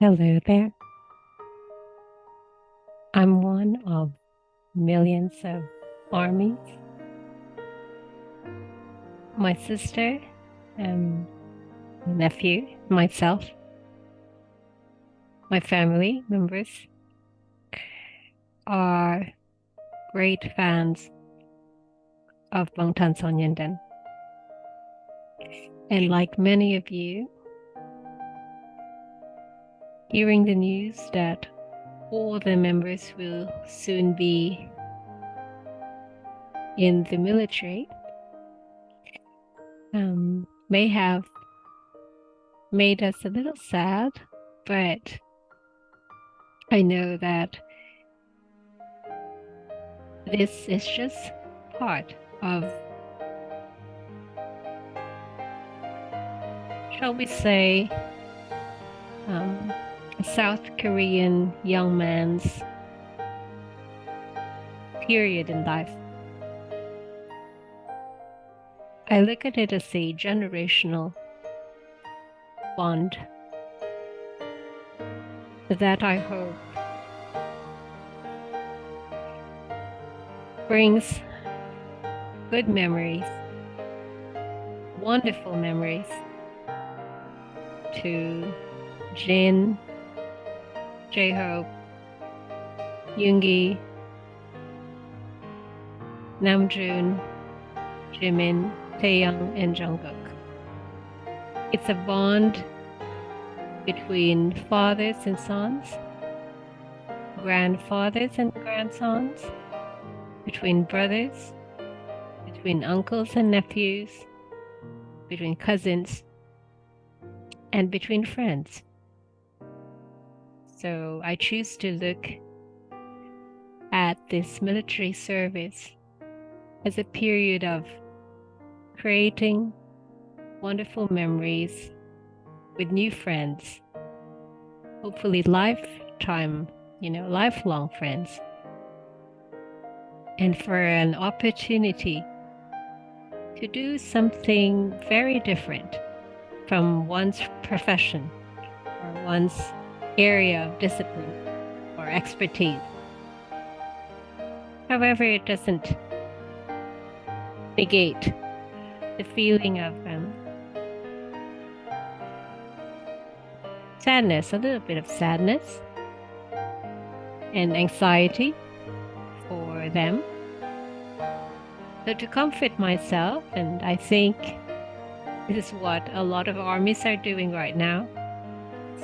Hello there. I'm one of millions of armies. My sister, my nephew, myself, my family members are great fans of Bangtan Sonyeondan. And like many of you, hearing the news that all the members will soon be in the military may have made us a little sad, but I know that this is just part of, shall we say, a South Korean young man's period in life. I look at it as a generational bond that I hope brings good memories, wonderful memories to Jin, J-Hope, Yoongi, Namjoon, Jimin, Taeyoung, and Jungkook. It's a bond between fathers and sons, grandfathers and grandsons, between brothers, between uncles and nephews, between cousins, and between friends. So I choose to look at this military service as a period of creating wonderful memories with new friends, hopefully lifelong friends, and for an opportunity to do something very different from one's profession or one's area of discipline or expertise. However, it doesn't negate the feeling of sadness, a little bit of sadness and anxiety for them. So to comfort myself, and I think this is what a lot of armies are doing right now,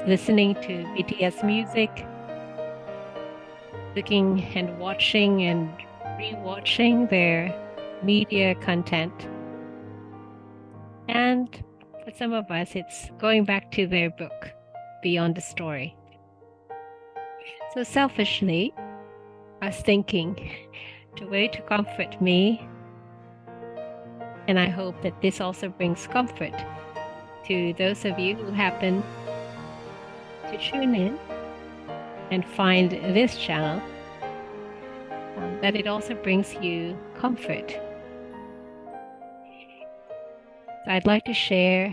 listening to BTS music, looking and watching and rewatching their media content. And for some of us, it's going back to their book, Beyond the Story. So selfishly, I was thinking the way to comfort me, and I hope that this also brings comfort to those of you who happen to tune in and find this channel, that it also brings you comfort. So I'd like to share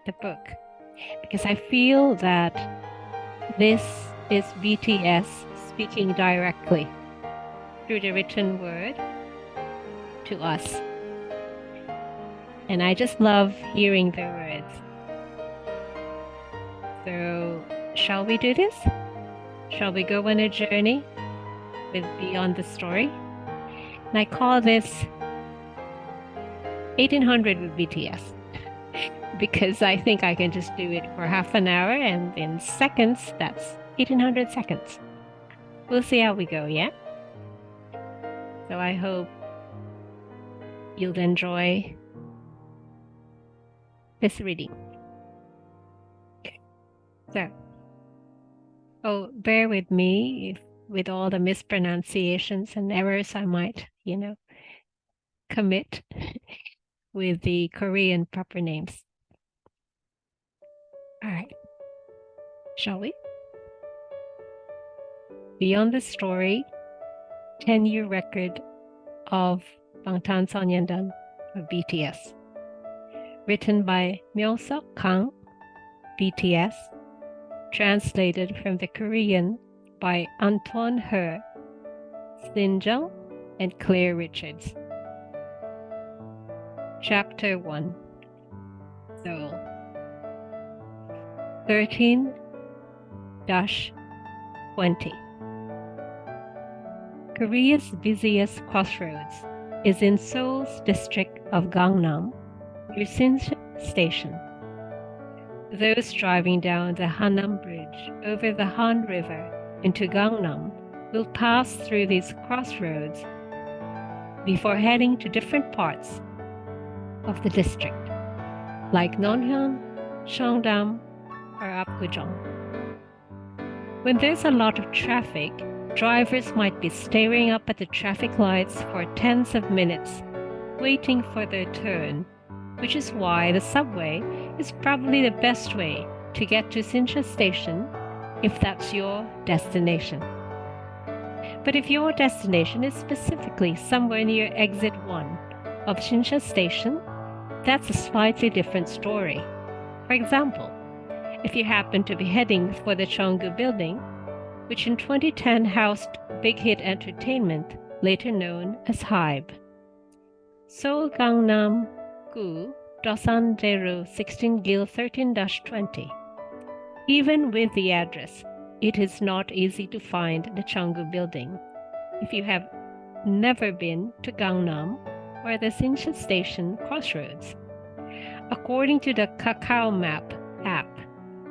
the book because I feel that this is BTS speaking directly through the written word to us. And I just love hearing the words. So, shall we do this? Shall we go on a journey with Beyond the Story? And I call this 1800 with BTS because I think I can just do it for half an hour, and in seconds, that's 1800 seconds. We'll see how we go, yeah? So I hope you'll enjoy this reading. So, bear with me with all the mispronunciations and errors I might, commit with the Korean proper names. All right, shall we? Beyond the Story, 10-year record of Bangtan Sonyeondan of BTS. Written by Myeongseok Kang, BTS. translated from the Korean by Anton, Slin, Jung, and Clare Richards. Chapter 1. Seoul 13-20. Korea's busiest crossroads is in Seoul's district of Gangnam, near Sinch Station. Those driving down the Hanam Bridge over the Han River into Gangnam will pass through these crossroads before heading to different parts of the district, like Nonhyun, Cheongdam, or Apgujeong. When there's a lot of traffic, drivers might be staring up at the traffic lights for tens of minutes, waiting for their turn, which is why the subway is probably the best way to get to Sincha Station if that's your destination. But if your destination is specifically somewhere near exit 1 of Sincha Station, that's a slightly different story. For example, if you happen to be heading for the Cheonggu building, which in 2010 housed Big Hit Entertainment, later known as HYBE. Seoul Gangnam Gu Dosan-daeru 16 Gil 13-20. Even with the address, it is not easy to find the Cheonggu building if you have never been to Gangnam or the Sincha Station crossroads. According to the Kakao Map app,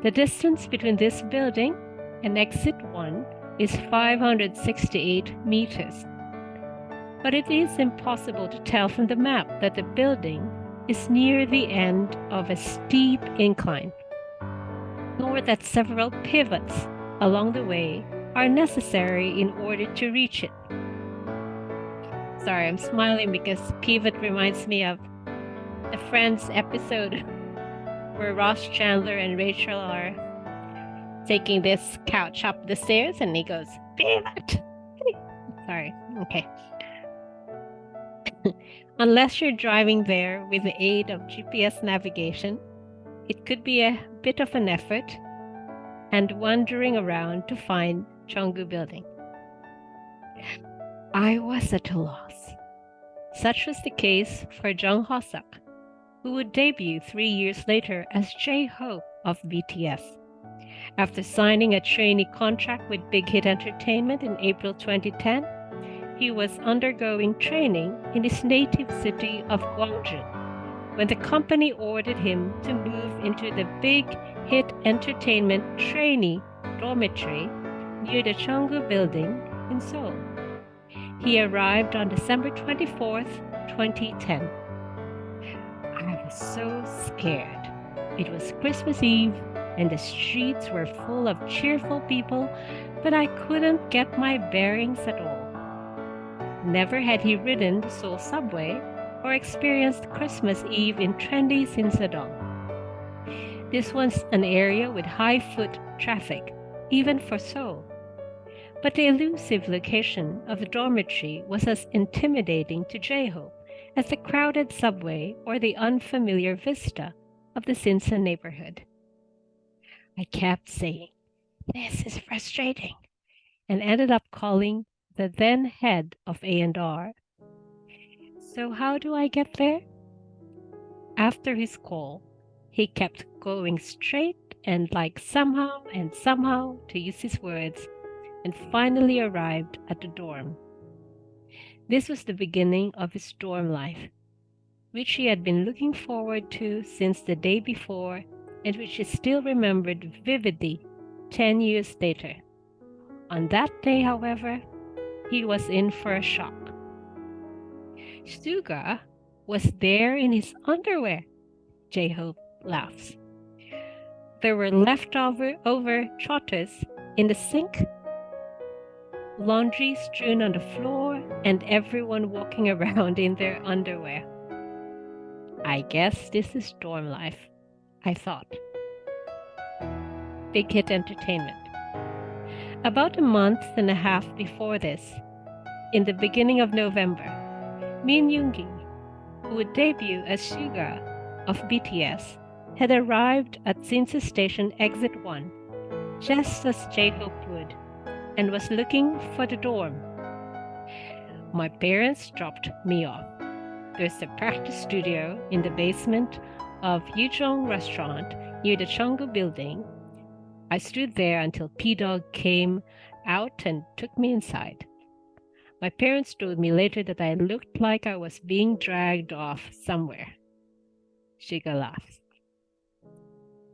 the distance between this building and exit 1 is 568 meters. But it is impossible to tell from the map that the building is near the end of a steep incline, nor that several pivots along the way are necessary in order to reach it. Sorry, I'm smiling because pivot reminds me of the Friends episode where Ross, Chandler, and Rachel are taking this couch up the stairs and he goes, pivot! Sorry, okay. Unless you're driving there with the aid of GPS navigation, it could be a bit of an effort and wandering around to find Cheonggu building. I was at a loss. Such was the case for Jung Ho-suk, who would debut 3 years later as J-Hope of BTS. After signing a trainee contract with Big Hit Entertainment in April 2010, he was undergoing training in his native city of Gwangju when the company ordered him to move into the Big Hit Entertainment trainee dormitory near the Cheonggu building in Seoul. He arrived on December 24th, 2010. I was so scared. It was Christmas Eve and the streets were full of cheerful people, but I couldn't get my bearings at all. Never had he ridden the Seoul subway or experienced Christmas Eve in trendy Sinsadong. This was an area with high foot traffic, even for Seoul. But the elusive location of the dormitory was as intimidating to J-Hope as the crowded subway or the unfamiliar vista of the Sinsa neighborhood. I kept saying, "This is frustrating," and ended up calling the then head of A&R. "So how do I get there?" After his call, he kept going straight and like somehow, to use his words, and finally arrived at the dorm. This was the beginning of his dorm life, which he had been looking forward to since the day before and which he still remembered vividly 10 years later. On that day, however, he was in for a shock. Suga was there in his underwear, J-Hope laughs. There were leftover chotters in the sink, laundry strewn on the floor, and everyone walking around in their underwear. I guess this is dorm life, I thought. Big Hit Entertainment. About a month and a half before this, in the beginning of November, Min Yoongi, who would debut as Suga of BTS, had arrived at Sinsa Station Exit 1 just as Jacob would, and was looking for the dorm. My parents dropped me off. There's a practice studio in the basement of Jung restaurant near the Chunggu building. I stood there until P-Dog came out and took me inside. My parents told me later that I looked like I was being dragged off somewhere. Suga laughed.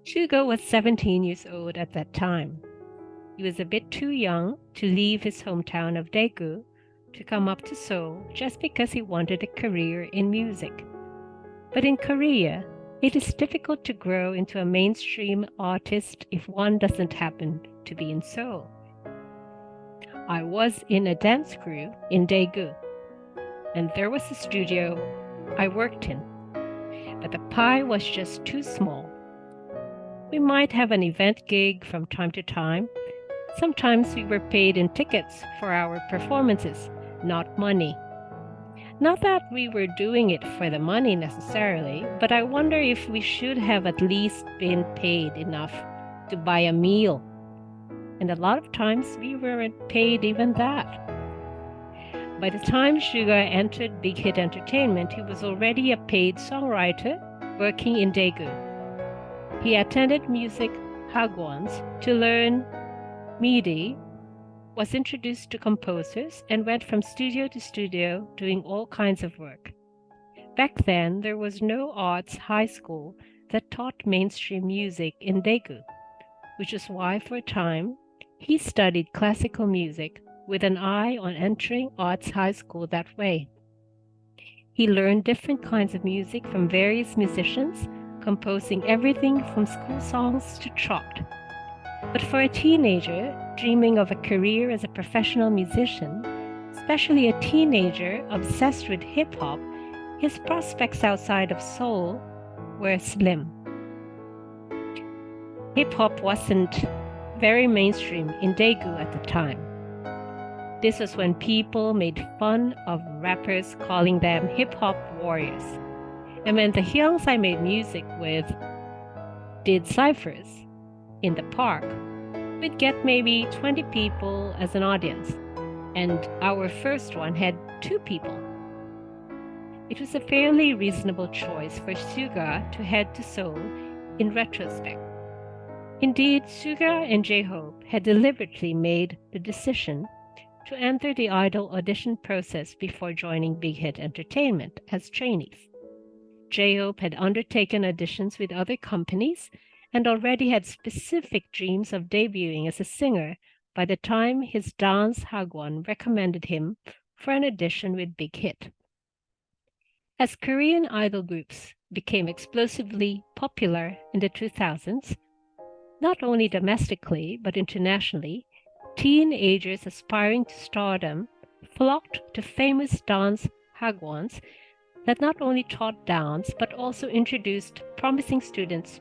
Suga was 17 years old at that time. He was a bit too young to leave his hometown of Daegu to come up to Seoul just because he wanted a career in music. But in Korea, it is difficult to grow into a mainstream artist if one doesn't happen to be in Seoul. I was in a dance crew in Daegu, and there was a studio I worked in, but the pie was just too small. We might have an event gig from time to time. Sometimes we were paid in tickets for our performances, not money. Not that we were doing it for the money necessarily, but I wonder if we should have at least been paid enough to buy a meal. And a lot of times we weren't paid even that. By the time Suga entered Big Hit Entertainment, he was already a paid songwriter working in Daegu. He attended music hagwons to learn MIDI, was introduced to composers, and went from studio to studio doing all kinds of work. Back then, there was no arts high school that taught mainstream music in Daegu, which is why for a time he studied classical music with an eye on entering arts high school that way. He learned different kinds of music from various musicians, composing everything from school songs to trot. But for a teenager dreaming of a career as a professional musician, especially a teenager obsessed with hip-hop, his prospects outside of Seoul were slim. Hip-hop wasn't very mainstream in Daegu at the time. This was when people made fun of rappers, calling them hip-hop warriors. And when the hyungs I made music with did ciphers in the park, we'd get maybe 20 people as an audience, and our first one had 2 people. It was a fairly reasonable choice for Suga to head to Seoul in retrospect. Indeed, Suga and J-Hope had deliberately made the decision to enter the idol audition process before joining Big Hit Entertainment as trainees. J-Hope had undertaken auditions with other companies and already had specific dreams of debuting as a singer by the time his dance hagwon recommended him for an audition with Big Hit. As Korean idol groups became explosively popular in the 2000s, not only domestically but internationally, teenagers aspiring to stardom flocked to famous dance hagwons that not only taught dance but also introduced promising students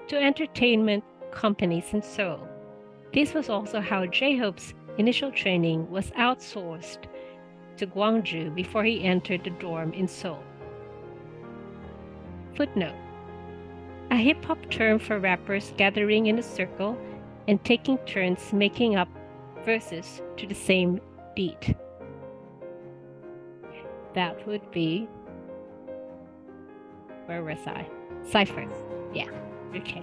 to entertainment companies in Seoul. This was also how J-Hope's initial training was outsourced to Gwangju before he entered the dorm in Seoul. Footnote: a hip-hop term for rappers gathering in a circle and taking turns making up verses to the same beat. That would be, where was I? Ciphers. Yeah, okay.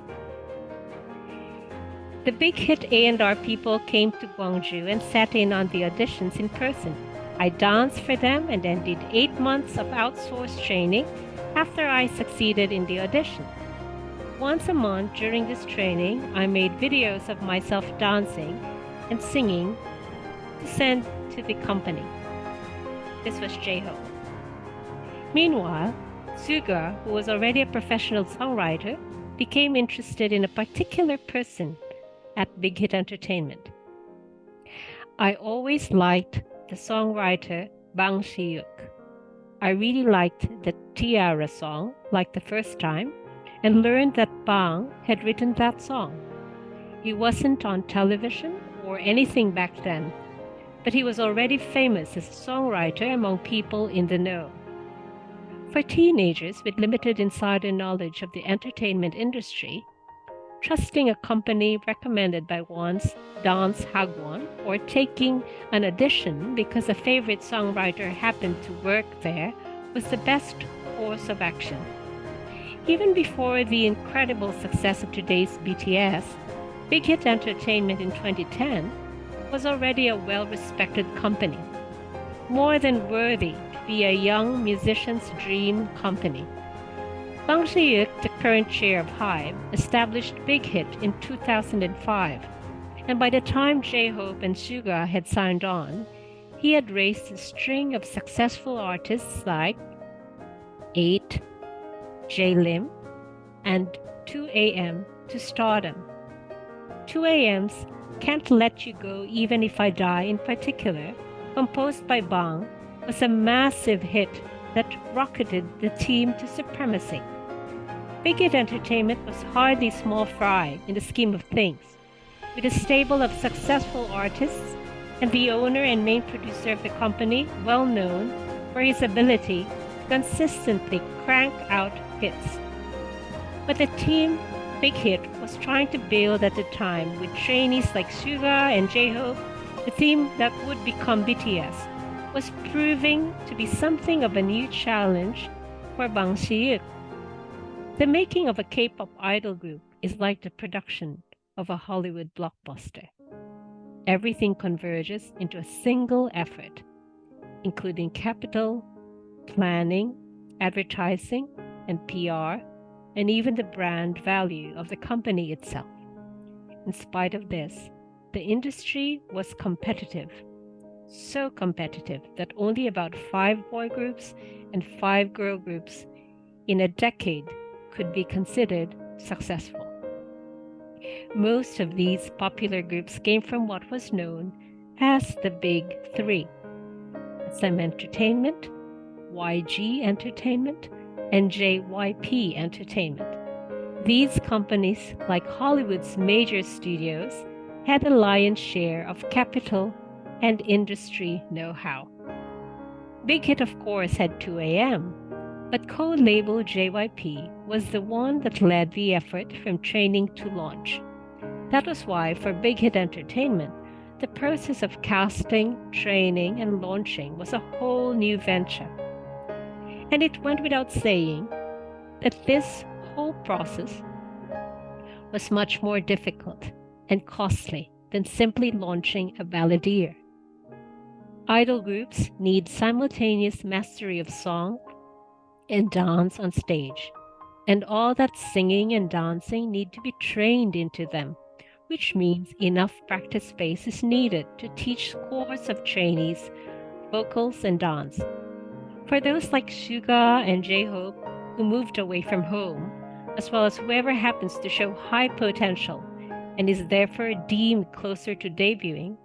The Big Hit A&R people came to Gwangju and sat in on the auditions in person. I danced for them and then did 8 months of outsourced training after I succeeded in the audition. Once a month during this training, I made videos of myself dancing and singing to send to the company. This was J-Hope. Meanwhile, Suga, who was already a professional songwriter, became interested in a particular person at Big Hit Entertainment. I always liked the songwriter Bang Si-yuk. I really liked the Tiara song, like the first time, and learned that Bang had written that song. He wasn't on television or anything back then, but he was already famous as a songwriter among people in the know. For teenagers with limited insider knowledge of the entertainment industry, trusting a company recommended by one's dance hagwon or taking an audition because a favorite songwriter happened to work there was the best course of action. Even before the incredible success of today's BTS, Big Hit Entertainment in 2010 was already a well-respected company, more than worthy to be a young musician's dream company. Bang Si-yuk, the current chair of HYBE, established Big Hit in 2005, and by the time J-Hope and Suga had signed on, he had raised a string of successful artists like 8, J-Lim, and 2AM to stardom. 2AM's Can't Let You Go Even If I Die in particular, composed by Bang, was a massive hit that rocketed the team to supremacy. Big Hit Entertainment was hardly small fry in the scheme of things, with a stable of successful artists and the owner and main producer of the company well known for his ability to consistently crank out hits. But the team Big Hit was trying to build at the time with trainees like Suga and J-Hope, the team that would become BTS, was proving to be something of a new challenge for Bang Si-yuk. The making of a K-pop idol group is like the production of a Hollywood blockbuster. Everything converges into a single effort, including capital, planning, advertising, and PR, and even the brand value of the company itself. In spite of this, the industry was competitive, so competitive that only about 5 boy groups and 5 girl groups in a decade could be considered successful. Most of these popular groups came from what was known as the Big Three: SM Entertainment, YG Entertainment, and JYP Entertainment. These companies, like Hollywood's major studios, had the lion's share of capital and industry know-how. Big Hit, of course, had 2AM, but co-label JYP was the one that led the effort from training to launch. That was why, for Big Hit Entertainment, the process of casting, training, and launching was a whole new venture. And it went without saying that this whole process was much more difficult and costly than simply launching a balladeer. Idol groups need simultaneous mastery of song and dance on stage, and all that singing and dancing need to be trained into them, which means enough practice space is needed to teach scores of trainees vocals and dance. For those like Suga and J-Hope who moved away from home, as well as whoever happens to show high potential and is therefore deemed closer to debuting,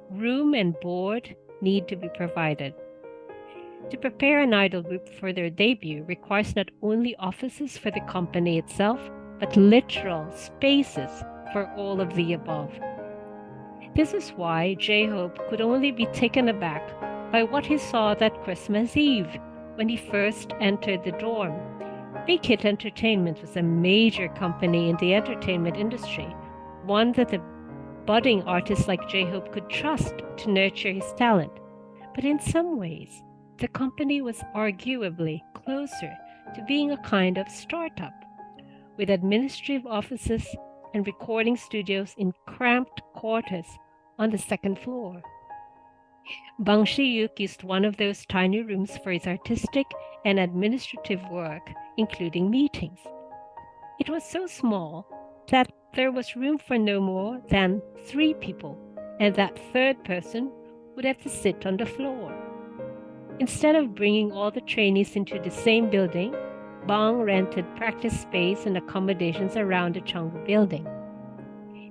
room and board need to be provided. To prepare an idol group for their debut requires not only offices for the company itself, but literal spaces for all of the above. This is why J-Hope could only be taken aback by what he saw that Christmas Eve when he first entered the dorm. Big Hit Entertainment was a major company in the entertainment industry, one that the budding artists like J-Hope could trust to nurture his talent. But in some ways, the company was arguably closer to being a kind of startup, with administrative offices and recording studios in cramped quarters on the second floor. Bang Si-yuk used one of those tiny rooms for his artistic and administrative work, including meetings. It was so small that there was room for no more than 3 people, and that third person would have to sit on the floor. Instead of bringing all the trainees into the same building, Bang rented practice space and accommodations around the Chunggu building.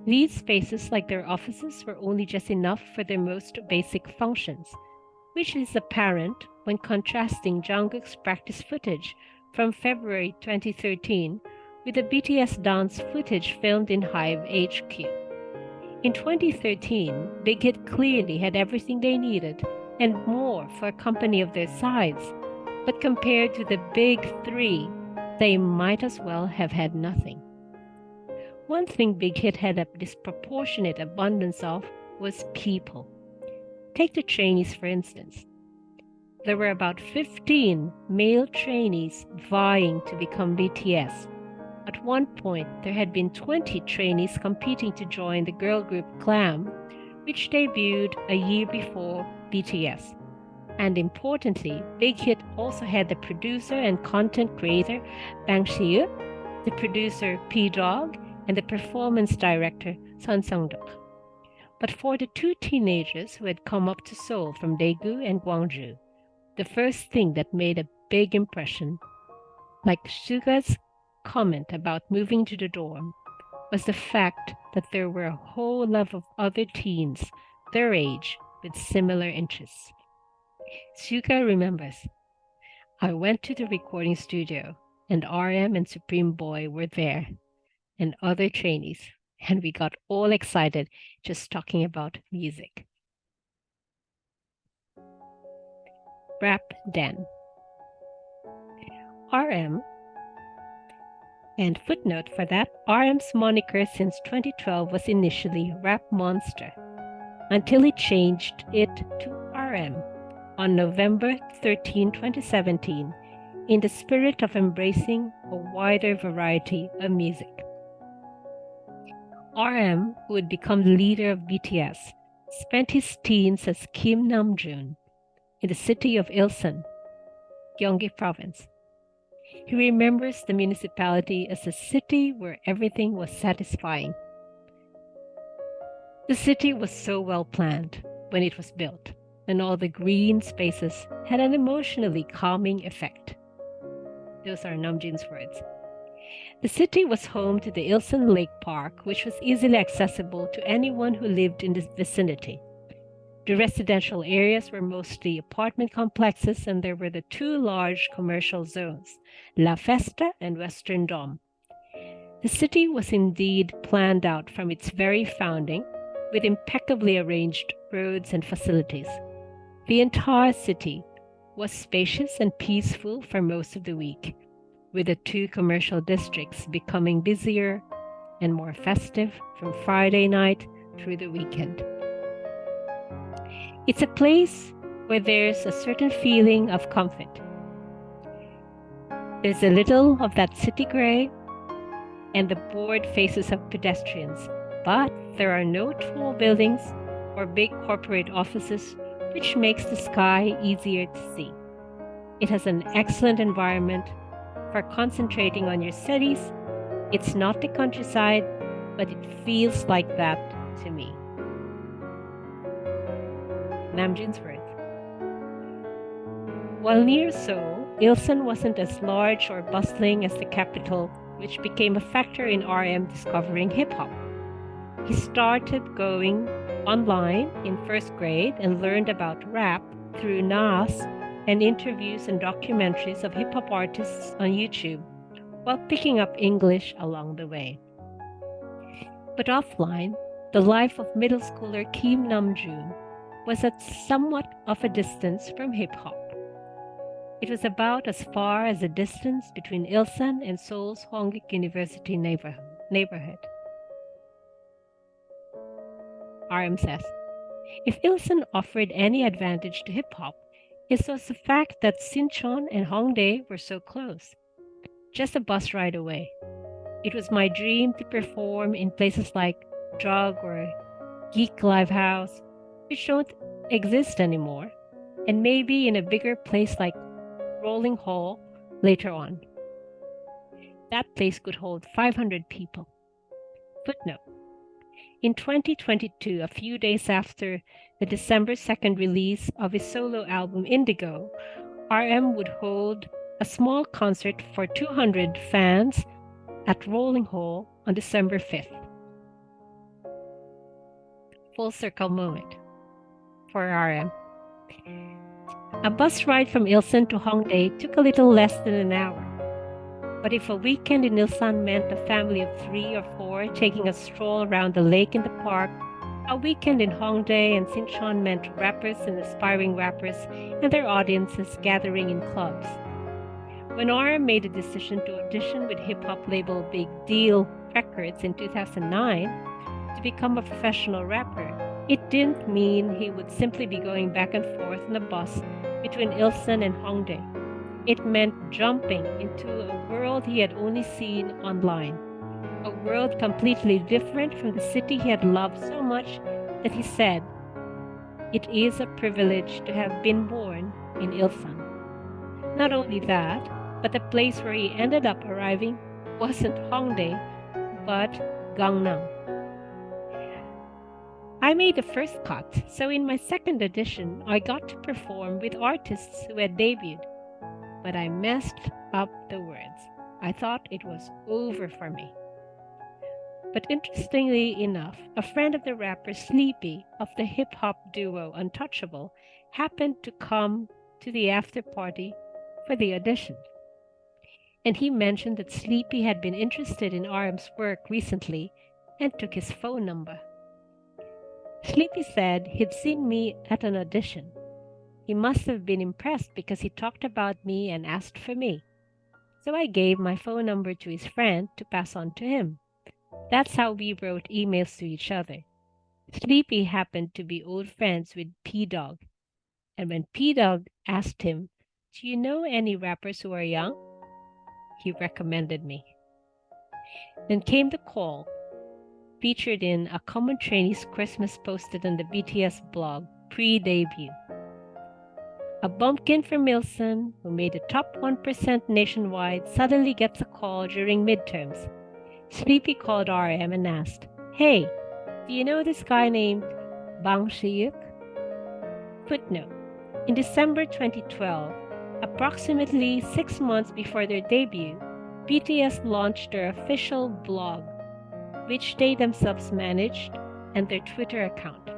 These spaces, like their offices, were only just enough for their most basic functions, which is apparent when contrasting Jungkook's practice footage from February 2013 with the BTS dance footage filmed in HYBE HQ. In 2013, Big Hit clearly had everything they needed and more for a company of their size, but compared to the Big Three, they might as well have had nothing. One thing Big Hit had a disproportionate abundance of was people. Take the trainees, for instance. There were about 15 male trainees vying to become BTS. At one point, there had been 20 trainees competing to join the girl group Glam, which debuted a year before BTS. And importantly, Big Hit also had the producer and content creator Bang Shi-eun, the producer P-Dog, and the performance director Sun Sung-duk. But for the two teenagers who had come up to Seoul from Daegu and Gwangju, the first thing that made a big impression, like Suga's comment about moving to the dorm, was the fact that there were a whole lot of other teens their age with similar interests. Suga remembers, I went to the recording studio and RM and Supreme Boy were there and other trainees, and we got all excited just talking about music. Rap Den. RM, and footnote for that, RM's moniker since 2012 was initially Rap Monster, until he changed it to RM on November 13, 2017, in the spirit of embracing a wider variety of music. RM, who would become the leader of BTS, spent his teens as Kim Namjoon in the city of Ilsan, Gyeonggi Province. He remembers the municipality as a city where everything was satisfying. The city was so well planned when it was built, and all the green spaces had an emotionally calming effect. Those are Namjoon's words. The city was home to the Ilsan Lake Park, which was easily accessible to anyone who lived in the vicinity. The residential areas were mostly apartment complexes, and there were the two large commercial zones, La Festa and Western Dome. The city was indeed planned out from its very founding, with impeccably arranged roads and facilities. The entire city was spacious and peaceful for most of the week, with the two commercial districts becoming busier and more festive from Friday night through the weekend. It's a place where there's a certain feeling of comfort. There's a little of that city gray and the bored faces of pedestrians, but there are no tall buildings or big corporate offices, which makes the sky easier to see. It has an excellent environment for concentrating on your studies. It's not the countryside, but it feels like that to me. Namjoon's words. While near Seoul, Ilsan wasn't as large or bustling as the capital, which became a factor in RM discovering hip-hop. He started going online in first grade and learned about rap through NAS and interviews and documentaries of hip-hop artists on YouTube, while picking up English along the way. But offline, the life of middle schooler Kim Namjoon was at somewhat of a distance from hip-hop. It was about as far as the distance between Ilsan and Seoul's Hongik University neighborhood. RM says, if Ilsan offered any advantage to hip-hop, it was the fact that Sinchon and Hongdae were so close, just a bus ride away. It was my dream to perform in places like Jug or Geek Live House, which don't exist anymore, and maybe in a bigger place like Rolling Hall later on. That place could hold 500 people. Footnote. In 2022, a few days after the December 2nd release of his solo album Indigo, RM would hold a small concert for 200 fans at Rolling Hall on December 5th. Full circle moment for RM. A bus ride from Ilsan to Hongdae took a little less than an hour. But if a weekend in Ilsan meant a family of 3 or 4 taking a stroll around the lake in the park, a weekend in Hongdae and Sinchon meant rappers and aspiring rappers and their audiences gathering in clubs. When RM made a decision to audition with hip-hop label Big Deal Records in 2009 to become a professional rapper, it didn't mean he would simply be going back and forth on a bus between Ilsan and Hongdae. It meant jumping into a world he had only seen online, a world completely different from the city he had loved so much that he said, "It is a privilege to have been born in Ilsan." Not only that, but the place where he ended up arriving wasn't Hongdae, but Gangnam. I made the first cut, so in my second edition, I got to perform with artists who had debuted. But I messed up the words. I thought it was over for me. But interestingly enough, a friend of the rapper Sleepy of the hip-hop duo Untouchable happened to come to the after party for the audition. And he mentioned that Sleepy had been interested in RM's work recently and took his phone number. Sleepy said he'd seen me at an audition. He must have been impressed because he talked about me and asked for me. So I gave my phone number to his friend to pass on to him. That's how we wrote emails to each other. Sleepy happened to be old friends with P-Dog. And when P-Dog asked him, "Do you know any rappers who are young?" he recommended me. Then came the call, featured in a common trainee's Christmas posted on the BTS blog pre-debut. A bumpkin from Ilsan, who made the top 1% nationwide, suddenly gets a call during midterms. Sleepy called RM and asked, "Hey, do you know this guy named Bangseok?" Footnote: in December 2012, approximately 6 months before their debut, BTS launched their official blog, which they themselves managed, and their Twitter account.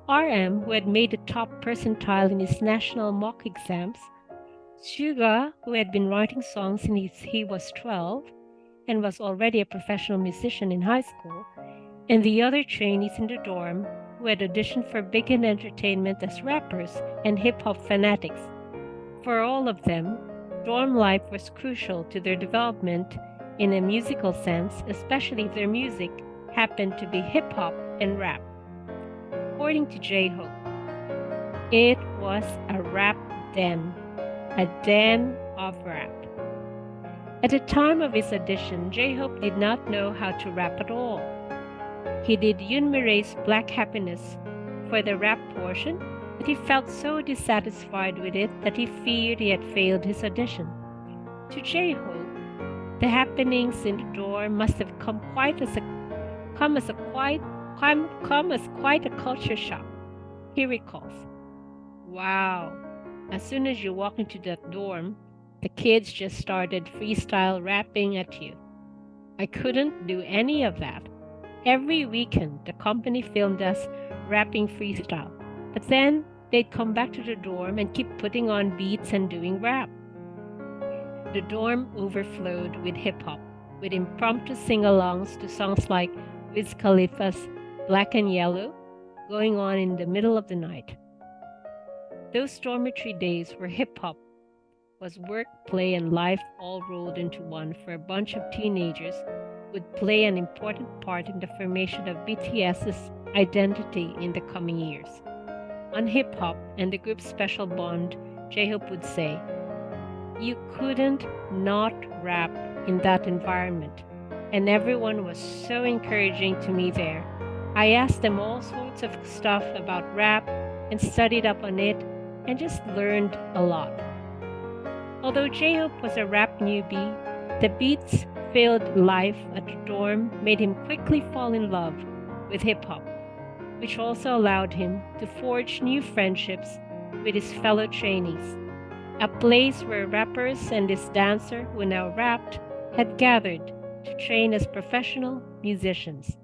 RM, who had made the top percentile in his national mock exams, Suga, who had been writing songs since he was 12 and was already a professional musician in high school, and the other trainees in the dorm who had auditioned for Big Hit Entertainment as rappers and hip-hop fanatics. For all of them, dorm life was crucial to their development in a musical sense, especially if their music happened to be hip-hop and rap. According to J-Hope, it was a rap den, a den of rap. At the time of his audition, J-Hope did not know how to rap at all. He did Yoon Mi-rae's Black Happiness for the rap portion, but he felt so dissatisfied with it that he feared he had failed his audition. To J-Hope, the happenings in the dorm must have come as quite a culture shock. He recalls, "Wow, as soon as you walk into that dorm, the kids just started freestyle rapping at you. I couldn't do any of that. Every weekend, the company filmed us rapping freestyle, but then they'd come back to the dorm and keep putting on beats and doing rap." The dorm overflowed with hip-hop, with impromptu sing-alongs to songs like Wiz Khalifa's Black and Yellow going on in the middle of the night. Those dormitory days where hip-hop was work, play, and life all rolled into one for a bunch of teenagers would play an important part in the formation of BTS's identity in the coming years. On hip-hop and the group's special bond, J-Hope would say, "You couldn't not rap in that environment, and everyone was so encouraging to me there. I asked them all sorts of stuff about rap and studied up on it and just learned a lot." Although J-Hope was a rap newbie, the beats-filled life at the dorm made him quickly fall in love with hip-hop, which also allowed him to forge new friendships with his fellow trainees, a place where rappers and this dancer who now rapped had gathered to train as professional musicians.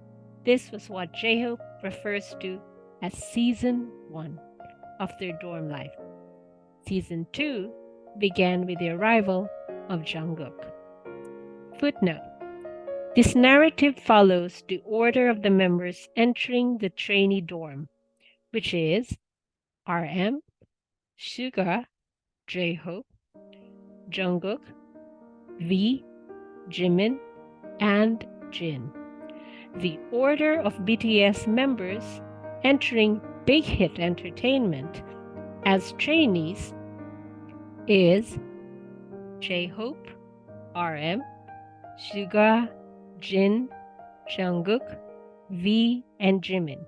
This was what J-Hope refers to as Season 1 of their dorm life. Season 2 began with the arrival of Jungkook. Footnote: this narrative follows the order of the members entering the trainee dorm, which is RM, Suga, J-Hope, Jungkook, V, Jimin, and Jin. The order of BTS members entering Big Hit Entertainment as trainees is J-Hope, RM, Suga, Jin, Jungkook, V, and Jimin.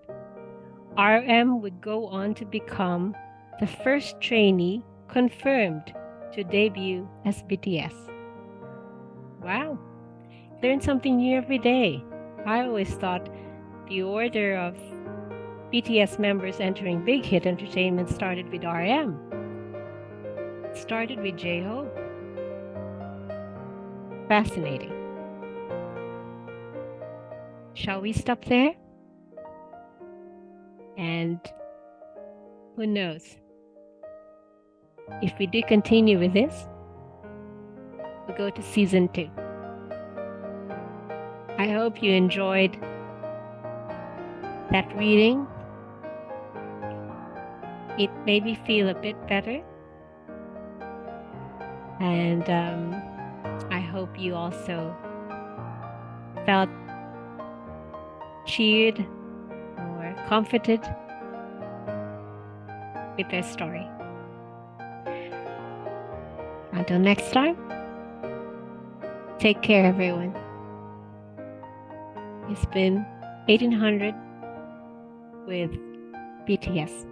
RM would go on to become the first trainee confirmed to debut as BTS. Wow, learn something new every day. I always thought the order of BTS members entering Big Hit Entertainment started with RM. It started with J-Hope. Fascinating. Shall we stop there? And who knows? If we do continue with this, we'll go to season 2. I hope you enjoyed that reading. It made me feel a bit better. And I hope you also felt cheered or comforted with their story. Until next time, take care, everyone. It's been 1800 with BTS.